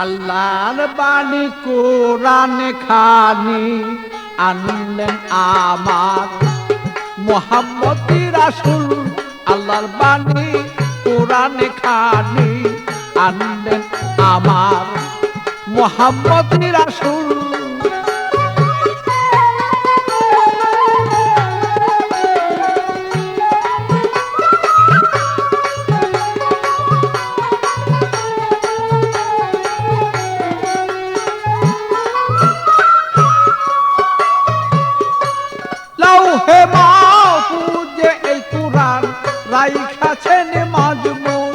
আল্লাহর বাণী কোরআন খানি আনলেন আমার মুহাম্মদ রাসূল। আল্লাহর বাণী কোরআন খানি আনলেন আমার মুহাম্মদ রাসূল। লাউহে মাহফুজে এই কুরআন রাইখাছেন মাজমুন।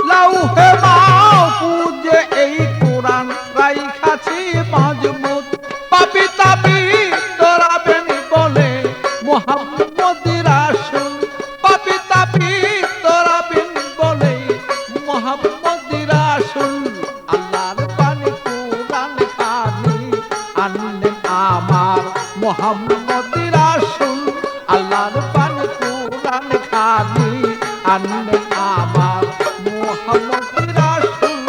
লাউহে মাহফুজে এই কুরআন রাইখাছি মাজমুন। পাপি তাপি তোরাবেন বলে মুহাম্মদ রাসূল। পাপি তাপি তোরাবেন বলে মুহাম্মদ রাসূল। আল্লাহর বাণী কোরআন খানি আনলেন আমার মুহাম্মদ রাসূল। আল্লাহর বাণী কোরআন খানি আনলেন আমার মুহাম্মদ রাসূল।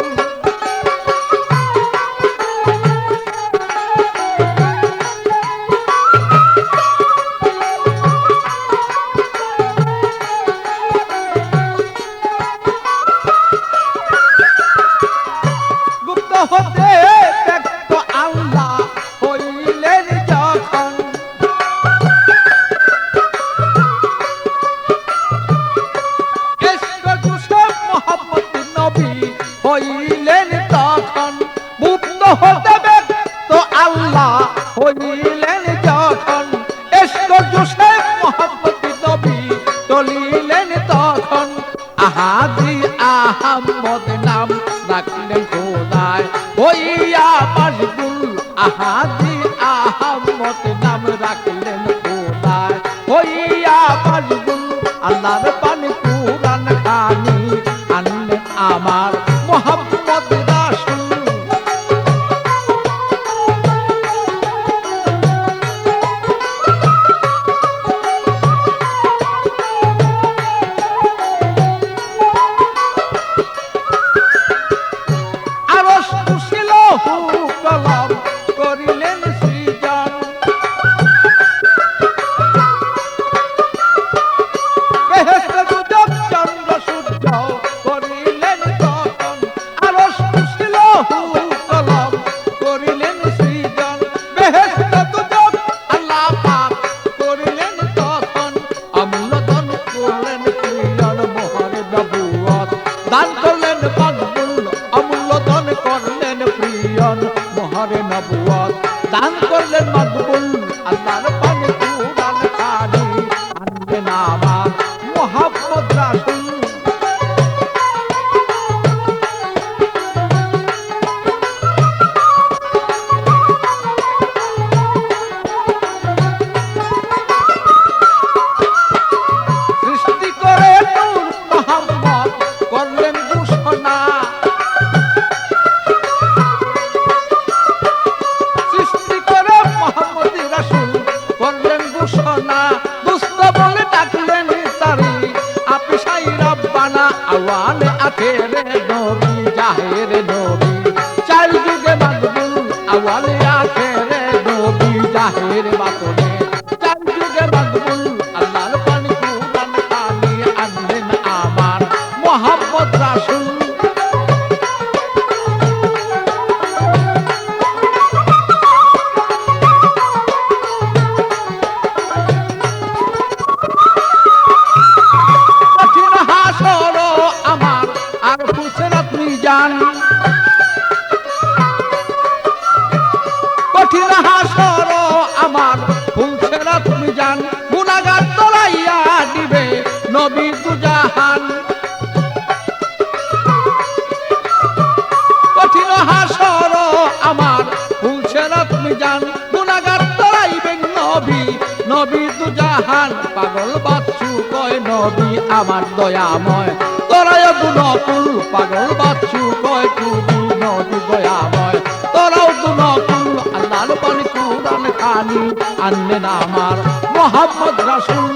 গুপ্ত হতে ব্যক্ত আল্লাহ হইলেন যখন। ইশক জুসেফ মুহাম্মদ নবী হইলেন তখন। গুপ্ত হতে ব্যক্ত আল্লাহ হইলেন যখন। ইশক জুসেফ মুহাম্মদ নবী চলিলেন তখন। আহাদি আহমদ নাম রাখলেন খোদায় হইয়া মশগুল। আহাদি আহমদ নাম রাখলেন খোদায় হইয়া মশগুল। আল্লাহর বাণী কোরআন খানি আনলেন আমার মুহাম্মদ রাসূল। আরশ কুরসি লৌহ কলম করিলেন সৃজন। বেহেশত দুজক চন্দ্র সূর্য করিলেন তখন। আরশ কুরসি লৌহ কলম করিলেন সৃজন। বেহেশত দুজক আল্লাহ পাক করিলেন তখন। অমূল্যধন করলেন প্রিয়ন মোহর নবুয়ত দান করলেন মকবুল। অমূল্যধন করলেন প্রিয়ন মোহর নবুয়ত দান করলেন মকবুল। আল্লাহর বাণী কোরআন খানি আনলেন আমার মুহাম্মদ রাসূল। সৃষ্টি করে নূর মুহাম্মদ করলেন ঘোষণা। সৃষ্টি করে মুহাম্মদ রাসূল করলেন ঘোষণা। দুষ্ট বলে ডাকলেন তারি আপিসাই রব্বানা। আওয়াল আখেরে নবী জাহের নবী চার যুগে মকবুল। আওয়াল আখেরে নবী জাহের বাতনে চার যুগে মকবুল। আল্লাহর বাণী কোরআন খানি আনলেন আমার মুহাম্মদ রাসূল। কঠিন হাসর আমার আর ফুলসিরাত মিজান। কঠিন হাসর আমার ফুলসিরাত মিজান। গুনাহগার তলাইয়া দিবে নবী দুজাহান। কঠিন হাসর আমার ফুলসিরাত মিজান। গুনাহগার তলাইবেন নবী নবী দুজাহান। পাগল বাচ্চু কয় নবী আমার দয়াময় তোরাই দুনকুল। পাগল বাচ্চু কয় তুমি নবী দয়াময় তোরাও দুনকুল। আল্লাহর বাণী কোরআন খানি আনলেন আমার মুহাম্মদ রাসূল।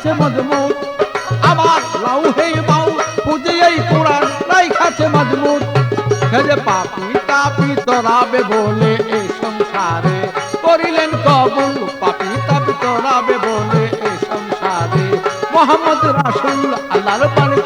খাচ্ছে মজবুত আমার লাউহে বাউ পুজে এই কোরআন রাই খাচ্ছে মজবুত যে পাপি তাপি তরাবে বলে এই সংসারে করিলেন কবুল পাপি তাপি তরাবে বলে এই সংসারে মোহাম্মদ রাসূল আল্লাহর বাণী